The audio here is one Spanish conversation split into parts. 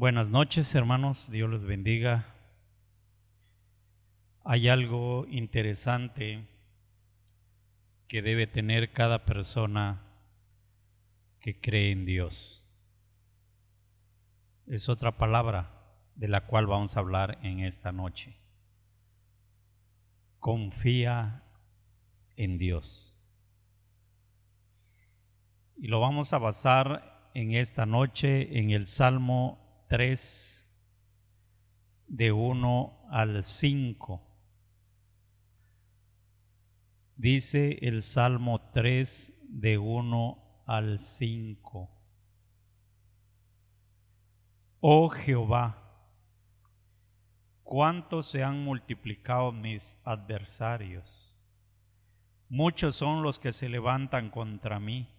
Buenas noches, hermanos, Dios les bendiga. Hay algo interesante que debe tener cada persona que cree en Dios. Es otra palabra de la cual vamos a hablar en esta noche. Confía en Dios. Y lo vamos a basar en esta noche en el Salmo 3, de 1 al 5. Dice el Salmo 3, de 1 al 5. Oh Jehová, cuánto se han multiplicado mis adversarios. Muchos son los que se levantan contra mí.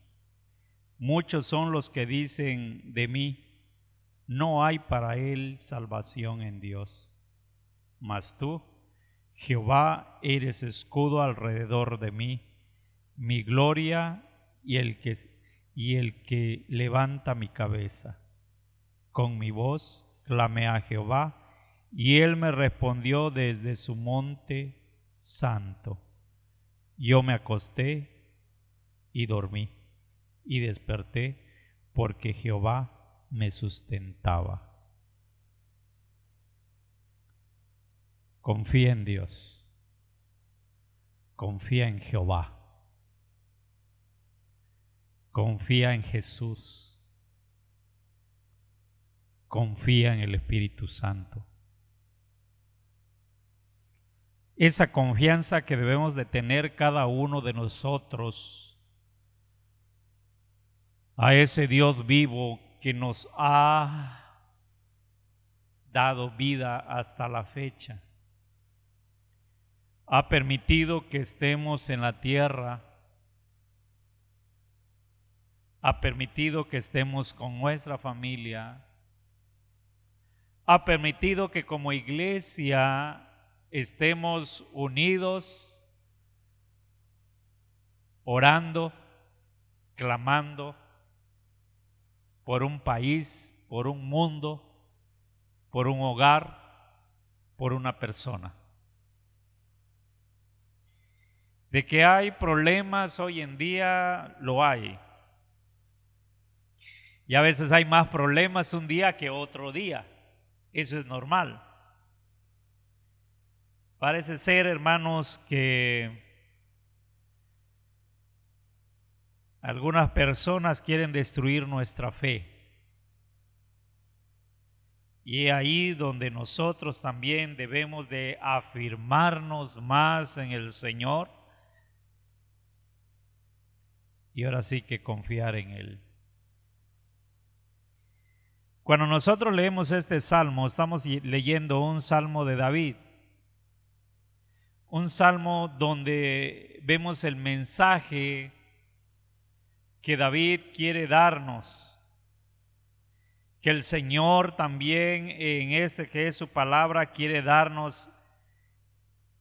Muchos son los que dicen de mí, no hay para él salvación en Dios. Mas tú, Jehová, eres escudo alrededor de mí, mi gloria y el que levanta mi cabeza. Con mi voz clamé a Jehová, y él me respondió desde su monte santo. Yo me acosté y dormí, y desperté porque Jehová me sustentaba. Confía en Dios, confía en Jehová, confía en Jesús, confía en el Espíritu Santo. Esa confianza que debemos de tener cada uno de nosotros a ese Dios vivo que nos ha dado vida hasta la fecha. Ha permitido que estemos en la tierra, ha permitido que estemos con nuestra familia, ha permitido que como iglesia estemos unidos, orando, clamando por un país, por un mundo, por un hogar, por una persona. De que hay problemas hoy en día, lo hay. Y a veces hay más problemas un día que otro día. Eso es normal. Parece ser, hermanos, que algunas personas quieren destruir nuestra fe. Y es ahí donde nosotros también debemos de afirmarnos más en el Señor. Y ahora sí que confiar en Él. Cuando nosotros leemos este salmo, estamos leyendo un salmo de David. Un salmo donde vemos el mensaje que David quiere darnos. Que el Señor también en este que es su palabra quiere darnos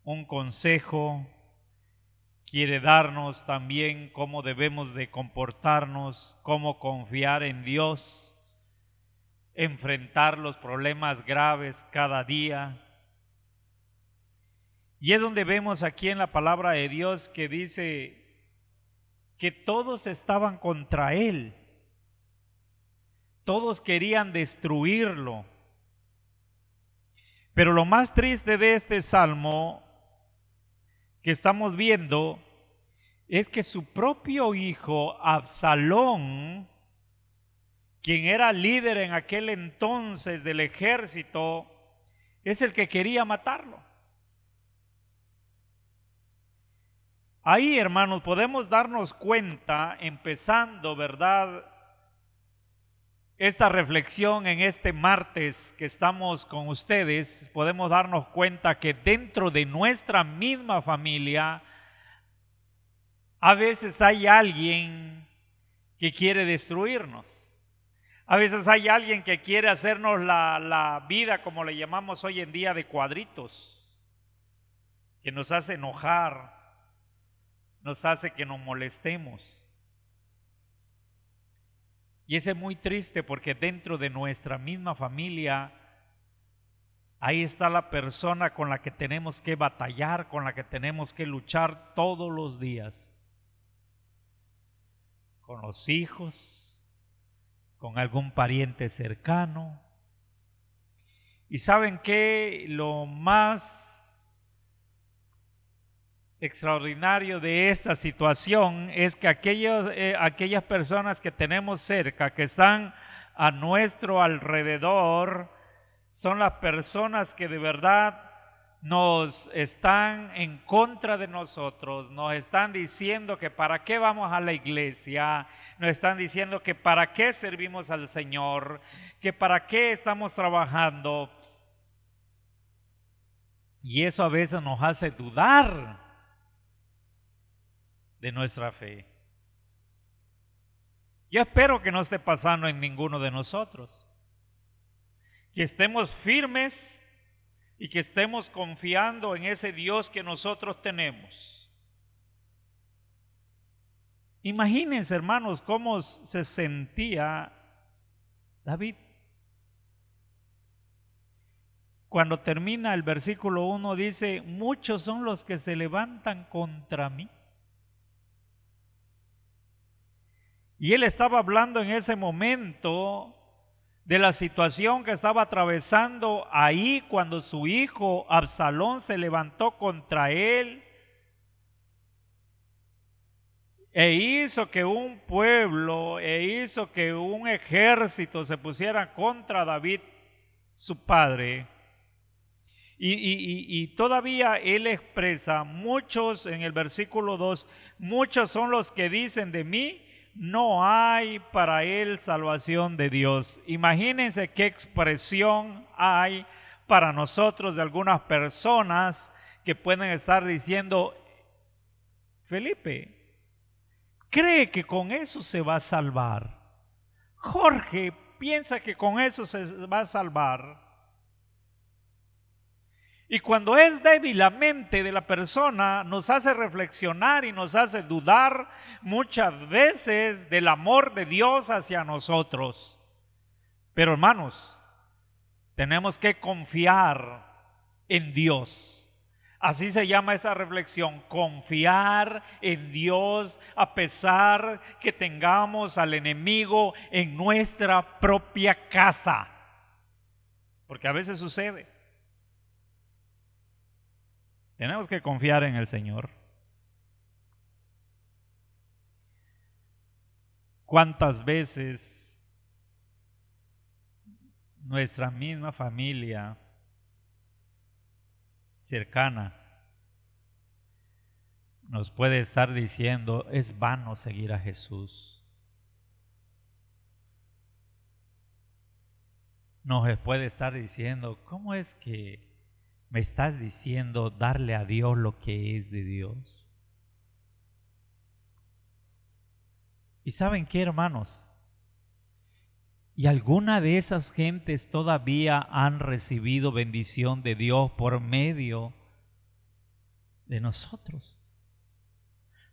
un consejo. Quiere darnos también cómo debemos de comportarnos, cómo confiar en Dios, enfrentar los problemas graves cada día. Y es donde vemos aquí en la palabra de Dios que dice que todos estaban contra él, todos querían destruirlo. Pero lo más triste de este salmo que estamos viendo es que su propio hijo Absalón, quien era líder en aquel entonces del ejército, es el que quería matarlo. Ahí, hermanos, podemos darnos cuenta, empezando, ¿verdad?, esta reflexión en este martes que estamos con ustedes, podemos darnos cuenta que dentro de nuestra misma familia a veces hay alguien que quiere destruirnos. A veces hay alguien que quiere hacernos la vida, como le llamamos hoy en día, de cuadritos, que nos hace enojar, nos hace que nos molestemos. Y eso es muy triste porque dentro de nuestra misma familia, ahí está la persona con la que tenemos que batallar, con la que tenemos que luchar todos los días. Con los hijos, con algún pariente cercano. Y ¿saben qué? Lo más extraordinario de esta situación es que aquellas personas que tenemos cerca, que están a nuestro alrededor, son las personas que de verdad nos están en contra de nosotros, nos están diciendo que para qué vamos a la iglesia, nos están diciendo que para qué servimos al Señor, que para qué estamos trabajando. Y eso a veces nos hace dudar de nuestra fe. Yo espero que no esté pasando en ninguno de nosotros, que estemos firmes y que estemos confiando en ese Dios que nosotros tenemos. Imagínense, hermanos, cómo se sentía David. Cuando termina el versículo 1 dice, muchos son los que se levantan contra mí. Y él estaba hablando en ese momento de la situación que estaba atravesando ahí cuando su hijo Absalón se levantó contra él e hizo que un pueblo, hizo que un ejército se pusiera contra David, su padre. Y todavía él expresa, muchos, en el versículo 2, muchos son los que dicen de mí, no hay para él salvación de Dios. Imagínense qué expresión hay para nosotros de algunas personas que pueden estar diciendo, Felipe, ¿cree que con eso se va a salvar? Jorge, ¿piensa que con eso se va a salvar? Y cuando es débil la mente de la persona, nos hace reflexionar y nos hace dudar muchas veces del amor de Dios hacia nosotros. Pero hermanos, tenemos que confiar en Dios. Así se llama esa reflexión, confiar en Dios a pesar que tengamos al enemigo en nuestra propia casa. Porque a veces sucede. Tenemos que confiar en el Señor. ¿Cuántas veces nuestra misma familia cercana nos puede estar diciendo, es vano seguir a Jesús? Nos puede estar diciendo, ¿cómo es que me estás diciendo darle a Dios lo que es de Dios? ¿Y saben qué, hermanos? Y alguna de esas gentes todavía han recibido bendición de Dios por medio de nosotros.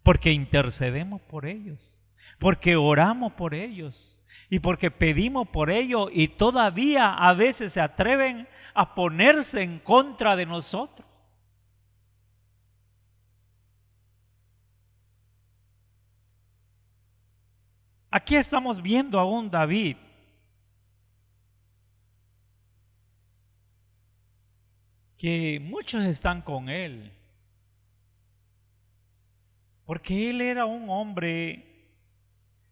Porque intercedemos por ellos, porque oramos por ellos y porque pedimos por ellos, y todavía a veces se atreven a ponerse en contra de nosotros. Aquí estamos viendo a un David que muchos están con él, porque él era un hombre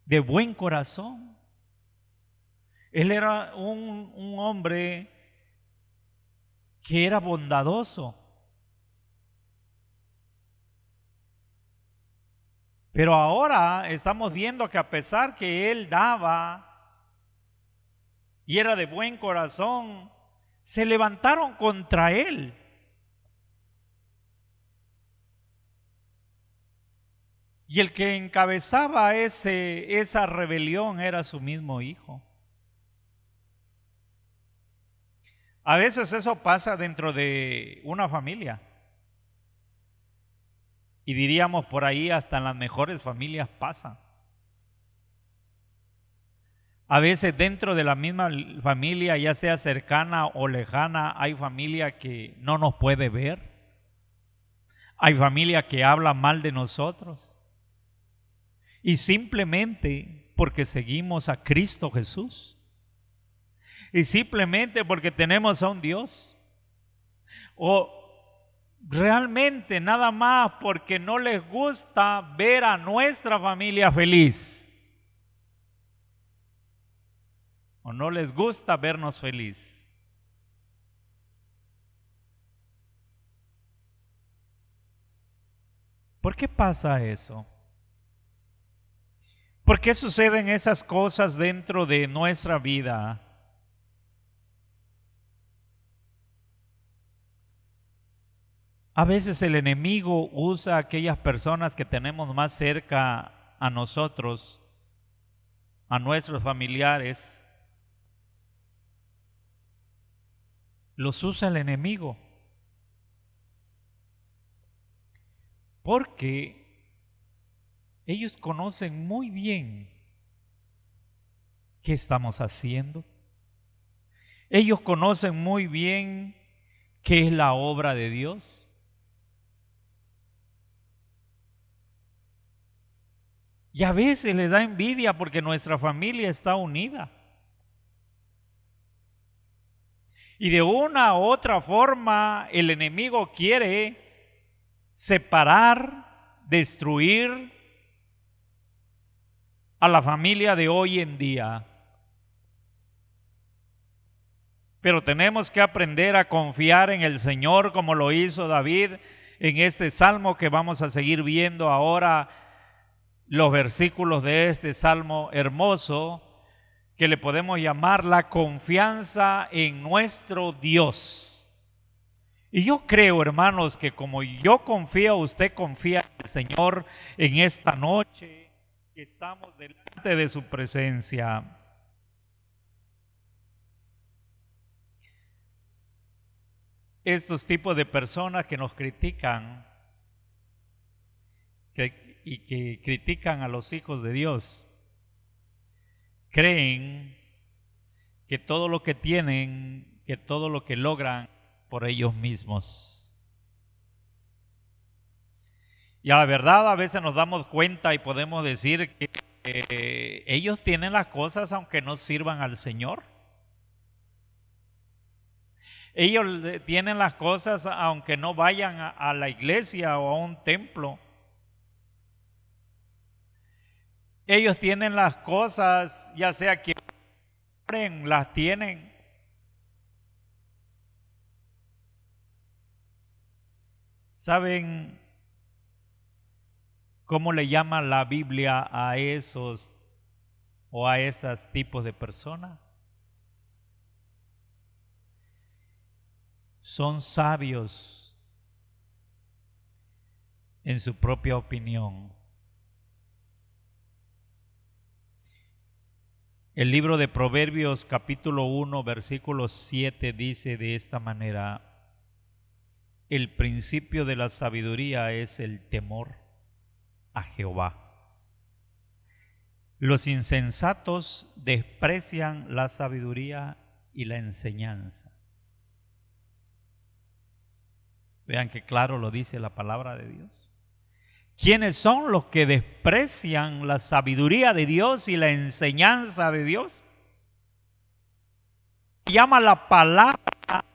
de buen corazón. Él era un hombre que era bondadoso. Pero ahora estamos viendo que a pesar que él daba y era de buen corazón, se levantaron contra él. Y el que encabezaba esa rebelión era su mismo hijo. A veces eso pasa dentro de una familia. Y diríamos por ahí, hasta en las mejores familias pasa. A veces dentro de la misma familia, ya sea cercana o lejana, hay familia que no nos puede ver. Hay familia que habla mal de nosotros. Y simplemente porque seguimos a Cristo Jesús. Y simplemente porque tenemos a un Dios. O realmente nada más porque no les gusta ver a nuestra familia feliz. O no les gusta vernos feliz. ¿Por qué pasa eso? ¿Por qué suceden esas cosas dentro de nuestra vida? A veces el enemigo usa a aquellas personas que tenemos más cerca a nosotros, a nuestros familiares. Los usa el enemigo. Porque ellos conocen muy bien qué estamos haciendo. Ellos conocen muy bien qué es la obra de Dios. Y a veces le da envidia porque nuestra familia está unida. Y de una u otra forma el enemigo quiere separar, destruir a la familia de hoy en día. Pero tenemos que aprender a confiar en el Señor como lo hizo David en este salmo que vamos a seguir viendo ahora, los versículos de este salmo hermoso que le podemos llamar la confianza en nuestro Dios. Y yo creo, hermanos, que como yo confío, usted confía en el Señor en esta noche que estamos delante de su presencia. Estos tipos de personas que nos critican y que critican a los hijos de Dios, creen que todo lo que tienen, que todo lo que logran por ellos mismos. Y a la verdad a veces nos damos cuenta y podemos decir que ellos tienen las cosas aunque no sirvan al Señor. Ellos tienen las cosas aunque no vayan a la iglesia o a un templo. Ellos tienen las cosas, ya sea que las tienen. ¿Saben cómo le llama la Biblia a esos o a esos tipos de personas? Son sabios en su propia opinión. El libro de Proverbios capítulo 1 versículo 7 dice de esta manera: el principio de la sabiduría es el temor a Jehová. Los insensatos desprecian la sabiduría y la enseñanza. Vean que claro lo dice la palabra de Dios. ¿Quiénes son los que desprecian la sabiduría de Dios y la enseñanza de Dios? Llama la palabra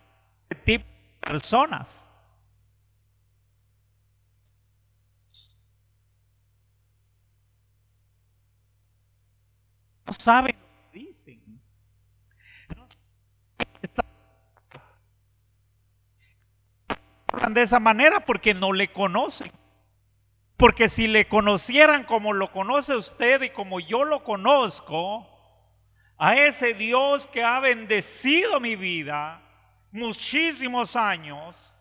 de tipo de personas. No saben lo que dicen. Hablan de esa manera porque no le conocen. Porque si le conocieran como lo conoce usted y como yo lo conozco, a ese Dios que ha bendecido mi vida muchísimos años,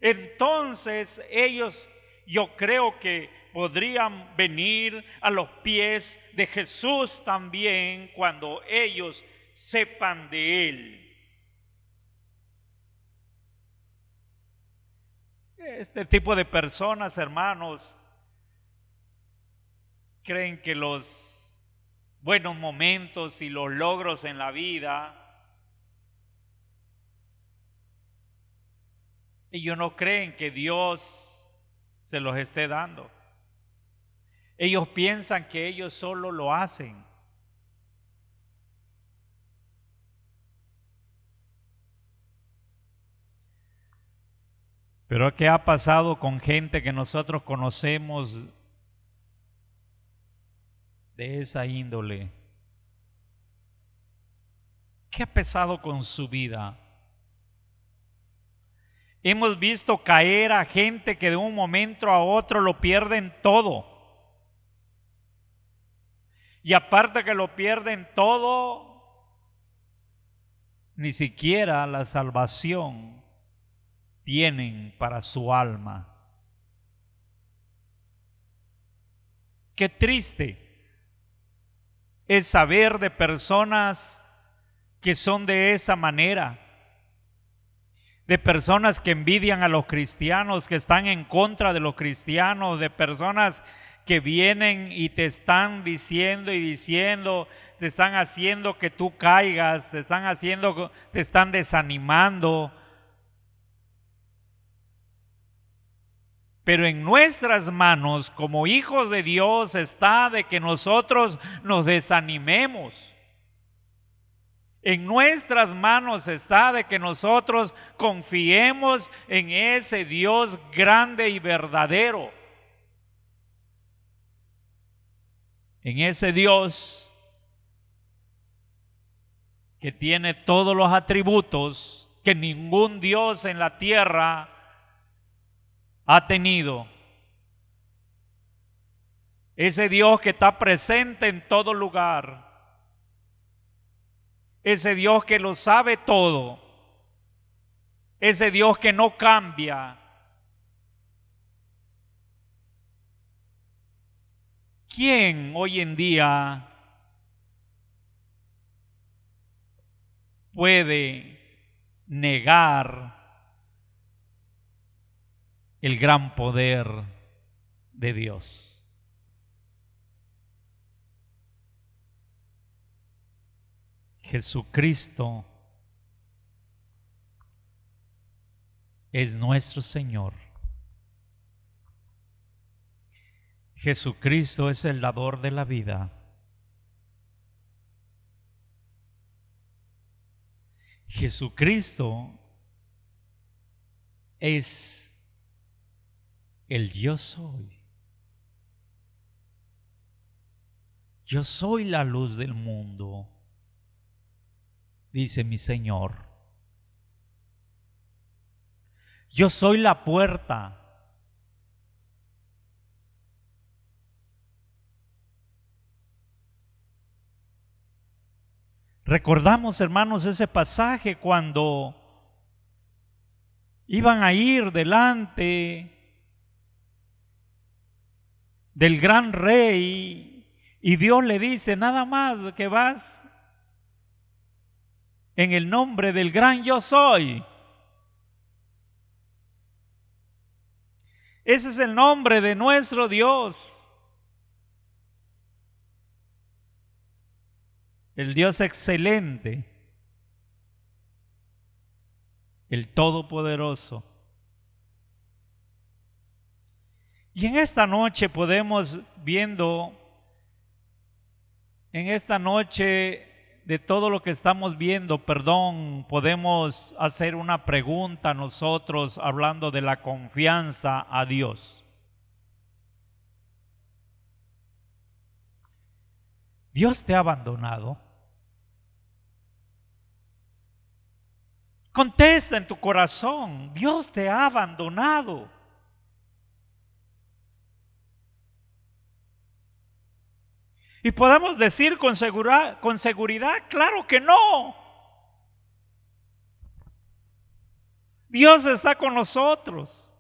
entonces ellos, yo creo que podrían venir a los pies de Jesús también cuando ellos sepan de Él. Este tipo de personas, hermanos, creen que los buenos momentos y los logros en la vida, ellos no creen que Dios se los esté dando. Ellos piensan que ellos solo lo hacen. Pero ¿qué ha pasado con gente que nosotros conocemos de esa índole? ¿Qué ha pasado con su vida? Hemos visto caer a gente que de un momento a otro lo pierden todo. Y aparte que lo pierden todo, ni siquiera la salvación tienen para su alma. Qué triste es saber de personas que son de esa manera, de personas que envidian a los cristianos, que están en contra de los cristianos, de personas que vienen y te están diciendo y diciendo, te están haciendo que tú caigas, te están desanimando. Pero en nuestras manos, como hijos de Dios, está de que nosotros nos desanimemos. En nuestras manos está de que nosotros confiemos en ese Dios grande y verdadero. En ese Dios que tiene todos los atributos que ningún Dios en la tierra ha tenido. Ese Dios que está presente en todo lugar. Ese Dios que lo sabe todo. Ese Dios que no cambia. ¿Quién hoy en día puede negar el gran poder de Dios? Jesucristo es nuestro Señor. Jesucristo es el dador de la vida. Jesucristo es el yo soy. Yo soy la luz del mundo, dice mi Señor. Yo soy la puerta. Recordamos, hermanos, ese pasaje cuando iban a ir delante del gran rey y Dios le dice: nada más que vas en el nombre del gran yo soy. Ese es el nombre de nuestro Dios. El Dios excelente, el Todopoderoso. Y en esta noche podemos viendo, en esta noche de todo lo que estamos viendo, podemos hacer una pregunta nosotros hablando de la confianza a Dios. ¿Dios te ha abandonado? Contesta en tu corazón: Dios te ha abandonado. Y podemos decir con seguridad, claro que no. Dios está con nosotros.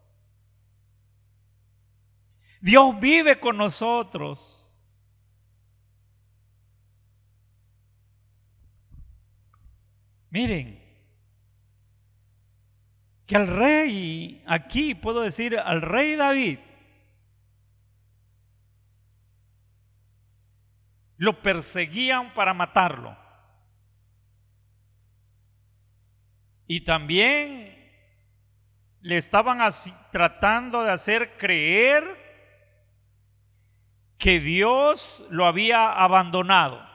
Dios vive con nosotros. Miren, que al rey, aquí puedo decir al rey David, lo perseguían para matarlo. Y también le estaban tratando de hacer creer que Dios lo había abandonado.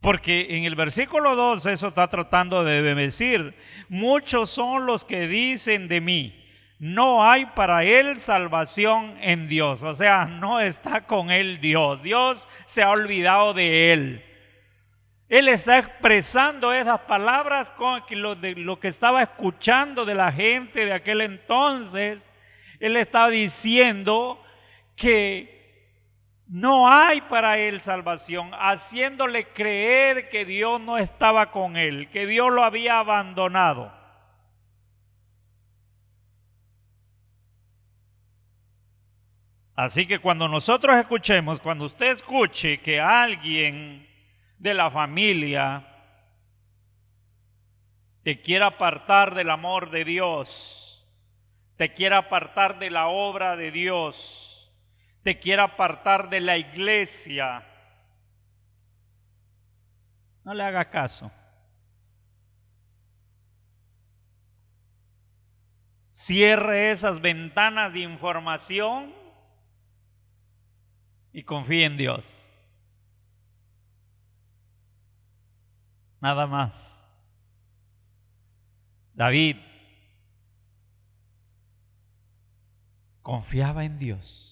Porque en el versículo 2 eso está tratando de decir: muchos son los que dicen de mí, no hay para él salvación en Dios. O sea, no está con él Dios. Dios se ha olvidado de él. Él está expresando esas palabras con lo que estaba escuchando de la gente de aquel entonces. Él estaba diciendo que no hay para él salvación, haciéndole creer que Dios no estaba con él, que Dios lo había abandonado. Así que cuando nosotros escuchemos, cuando usted escuche que alguien de la familia te quiera apartar del amor de Dios, te quiera apartar de la obra de Dios, te quiera apartar de la iglesia, no le haga caso. Cierre esas ventanas de información y confíe en Dios. Nada más. David confiaba en Dios.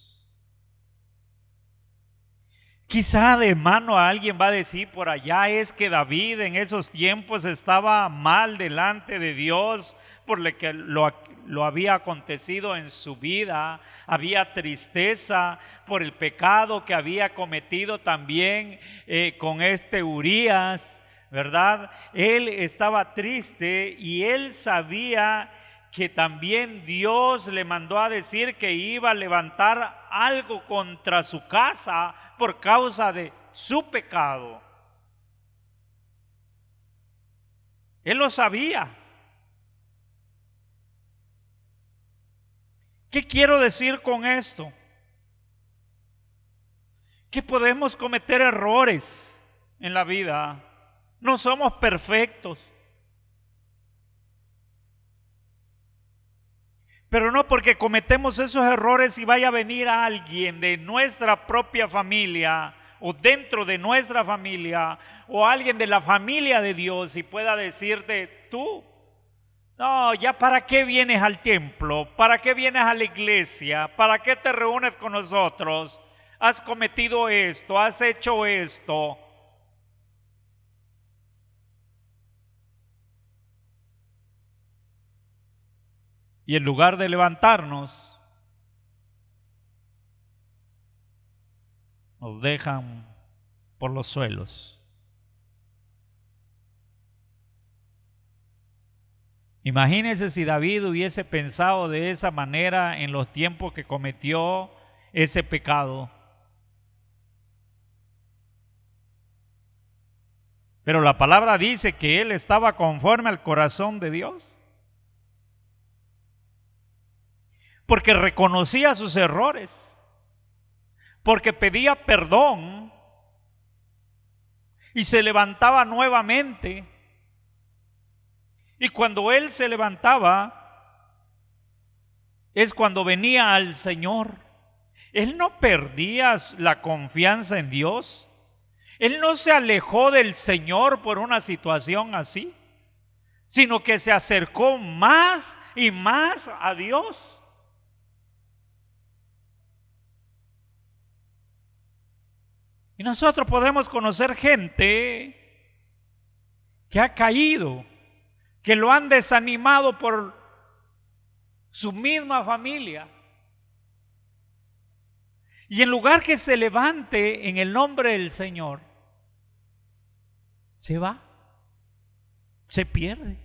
Quizá de mano a alguien va a decir por allá: es que David en esos tiempos estaba mal delante de Dios por lo que lo había acontecido en su vida. Había tristeza por el pecado que había cometido también con Urías, ¿verdad? Él estaba triste y él sabía que también Dios le mandó a decir que iba a levantar algo contra su casa por causa de su pecado. Él lo sabía. ¿Qué quiero decir con esto? Que podemos cometer errores en la vida. No somos perfectos. Pero no porque cometemos esos errores y vaya a venir a alguien de nuestra propia familia o dentro de nuestra familia o alguien de la familia de Dios y pueda decirte: tú, no, ya para qué vienes al templo, para qué vienes a la iglesia, para qué te reúnes con nosotros, has cometido esto, has hecho esto. Y en lugar de levantarnos, nos dejan por los suelos. Imagínense si David hubiese pensado de esa manera en los tiempos que cometió ese pecado. Pero la palabra dice que él estaba conforme al corazón de Dios, porque reconocía sus errores, porque pedía perdón y se levantaba nuevamente. Y cuando él se levantaba es cuando venía al Señor. Él no perdía la confianza en Dios. Él no se alejó del Señor por una situación así, sino que se acercó más y más a Dios. Y nosotros podemos conocer gente que ha caído, que lo han desanimado por su misma familia. Y en lugar que se levante en el nombre del Señor, se va, se pierde.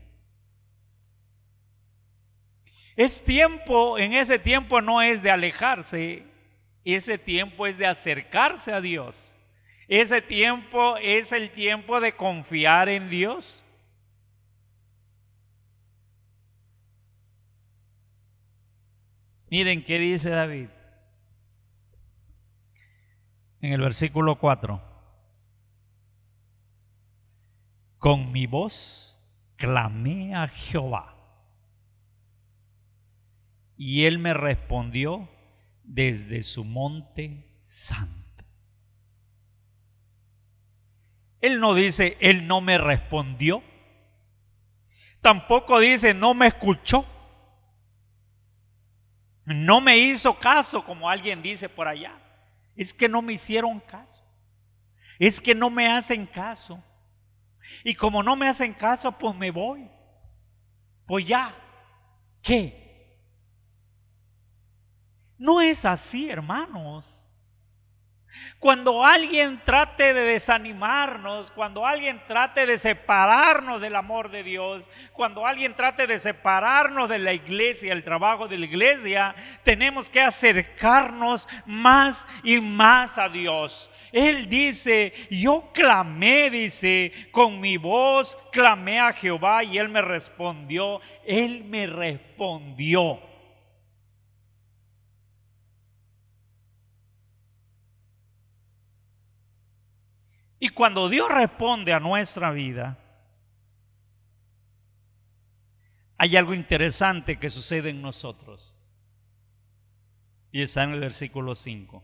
En ese tiempo no es de alejarse, ese tiempo es de acercarse a Dios. Ese tiempo es el tiempo de confiar en Dios. Miren qué dice David. en el versículo 4. Con mi voz clamé a Jehová, y él me respondió desde su monte santo. Él no dice, él no me respondió. Tampoco dice, no me escuchó. No me hizo caso, como alguien dice por allá. Es que no me hicieron caso. Es que no me hacen caso. Y como no me hacen caso, pues me voy. Pues ya, ¿qué? No es así, hermanos. Cuando alguien trate de desanimarnos, cuando alguien trate de separarnos del amor de Dios, cuando alguien trate de separarnos de la iglesia, el trabajo de la iglesia, tenemos que acercarnos más y más a Dios. Él dice, yo clamé, dice, con mi voz clamé a Jehová y Él me respondió. Él me respondió. Y cuando Dios responde a nuestra vida, hay algo interesante que sucede en nosotros. Y está en el versículo 5.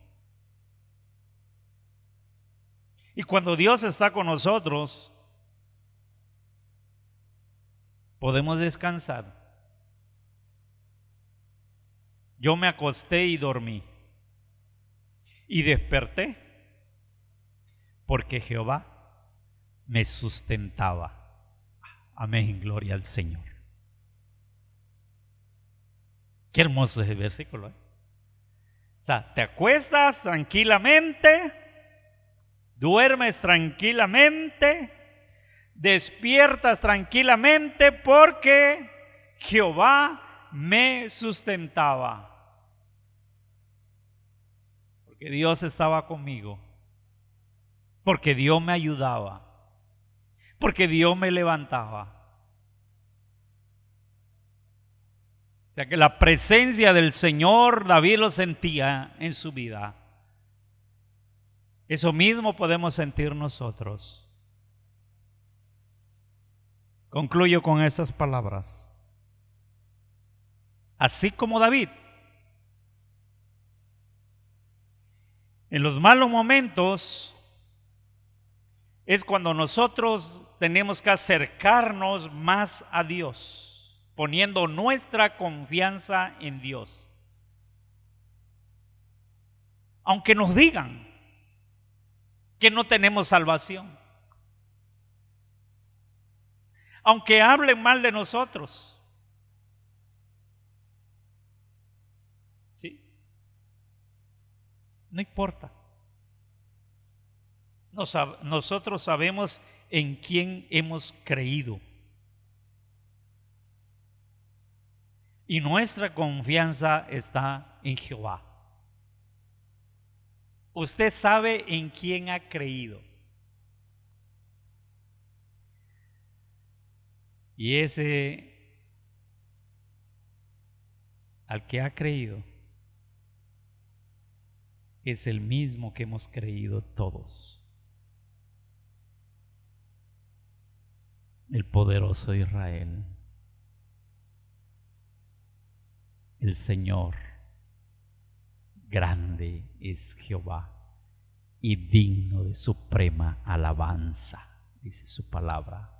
Y cuando Dios está con nosotros, podemos descansar. Yo me acosté y dormí. Y desperté porque Jehová me sustentaba. Amén, gloria al Señor. Qué hermoso es el versículo, ¿eh? O sea, te acuestas tranquilamente, duermes tranquilamente, despiertas tranquilamente porque Jehová me sustentaba. Porque Dios estaba conmigo. Porque Dios me ayudaba, porque Dios me levantaba. O sea que la presencia del Señor, David lo sentía en su vida. Eso mismo podemos sentir nosotros. Concluyo con estas palabras. Así como David, en los malos momentos, es cuando nosotros tenemos que acercarnos más a Dios, poniendo nuestra confianza en Dios. Aunque nos digan que no tenemos salvación, aunque hablen mal de nosotros, ¿sí? No importa. Nosotros sabemos en quién hemos creído. Y nuestra confianza está en Jehová. Usted sabe en quién ha creído. Y ese al que ha creído es el mismo que hemos creído todos. El poderoso Israel, el Señor, grande es Jehová y digno de suprema alabanza, dice su palabra.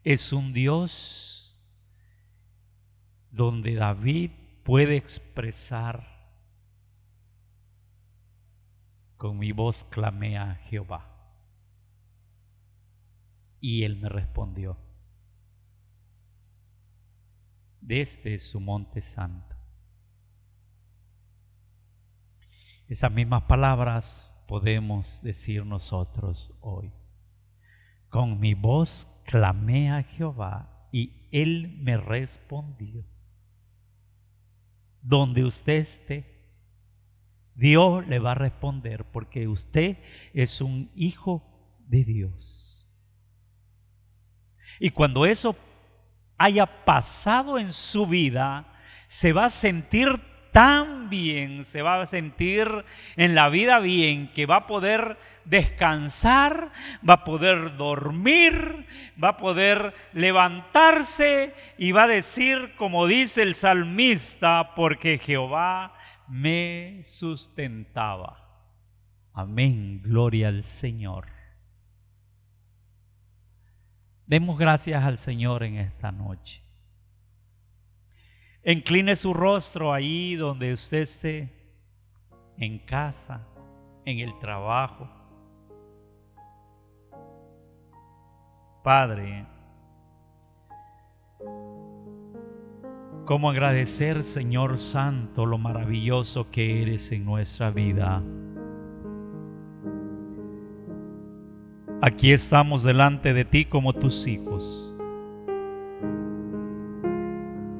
Es un Dios donde David puede expresar, con mi voz clamé a Jehová. Y Él me respondió desde su monte santo. Esas mismas palabras podemos decir nosotros hoy. Con mi voz clamé a Jehová y Él me respondió. Donde usted esté, Dios le va a responder porque usted es un hijo de Dios. Y cuando eso haya pasado en su vida, se va a sentir tan bien, se va a sentir en la vida bien, que va a poder descansar, va a poder dormir, va a poder levantarse y va a decir, como dice el salmista, porque Jehová me sustentaba. Amén, gloria al Señor. Demos gracias al Señor en esta noche. Incline su rostro ahí donde usted esté, en casa, en el trabajo. Padre, cómo agradecer, Señor Santo, lo maravilloso que eres en nuestra vida. Aquí estamos delante de ti como tus hijos.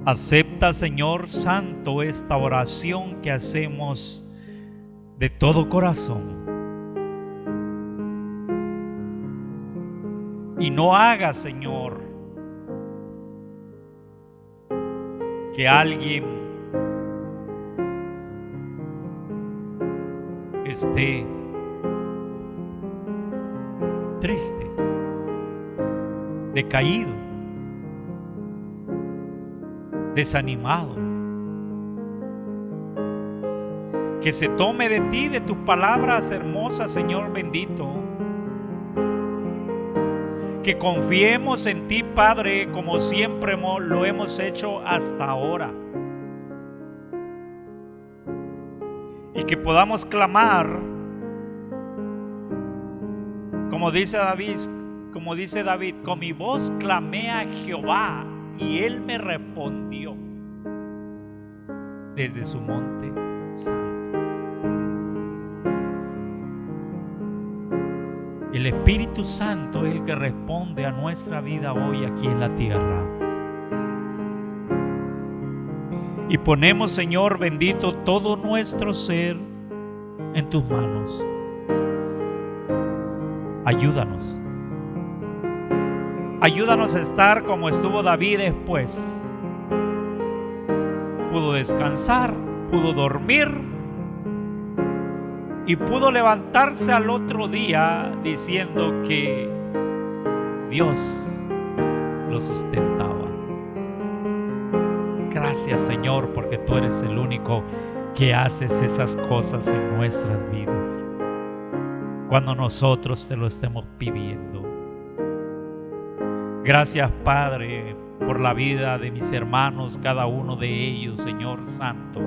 Acepta, Señor Santo, esta oración que hacemos de todo corazón. Y no haga, Señor, que alguien esté triste, decaído, desanimado. Que se tome de ti, de tus palabras hermosas, Señor bendito. Que confiemos en ti, Padre, como siempre lo hemos hecho hasta ahora. Y que podamos clamar, como dice David, con mi voz clamé a Jehová y Él me respondió desde su monte santo. El Espíritu Santo es el que responde a nuestra vida hoy aquí en la tierra. Y ponemos, Señor bendito, todo nuestro ser en tus manos. Ayúdanos. Ayúdanos a estar como estuvo David después. Pudo descansar, pudo dormir y pudo levantarse al otro día diciendo que Dios lo sustentaba. Gracias, Señor, porque tú eres el único que haces esas cosas en nuestras vidas cuando nosotros te lo estemos pidiendo. Gracias, Padre, por la vida de mis hermanos, cada uno de ellos, Señor Santo.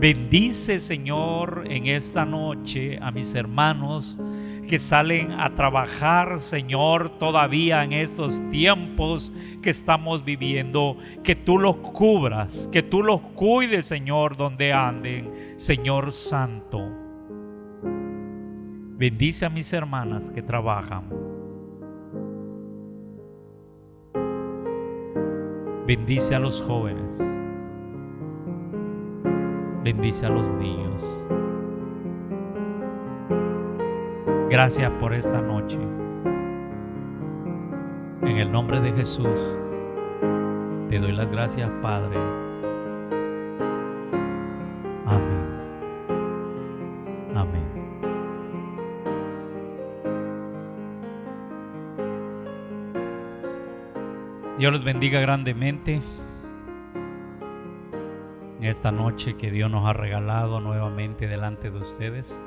Bendice, Señor, en esta noche a mis hermanos que salen a trabajar, Señor, todavía en estos tiempos que estamos viviendo. Que tú los cubras, que tú los cuides, Señor, donde anden, Señor Santo. Bendice a mis hermanas que trabajan. Bendice a los jóvenes. Bendice a los niños. Gracias por esta noche. En el nombre de Jesús, te doy las gracias, Padre. Amén. Amén. Dios los bendiga grandemente en esta noche que Dios nos ha regalado nuevamente delante de ustedes.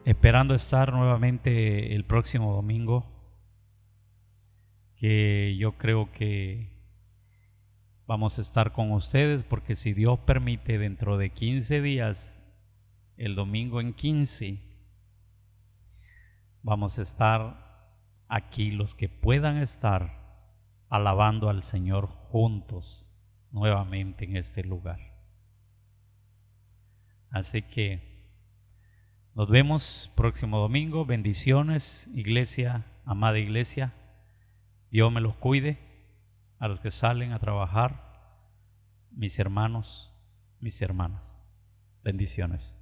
Esperando estar nuevamente el próximo domingo, que yo creo que vamos a estar con ustedes, porque si Dios permite, dentro de 15 días, el domingo en 15, vamos a estar aquí los que puedan estar alabando al Señor juntos nuevamente en este lugar. Así que nos vemos próximo domingo. Bendiciones, iglesia, amada iglesia. Dios me los cuide. A los que salen a trabajar, mis hermanos, mis hermanas. Bendiciones.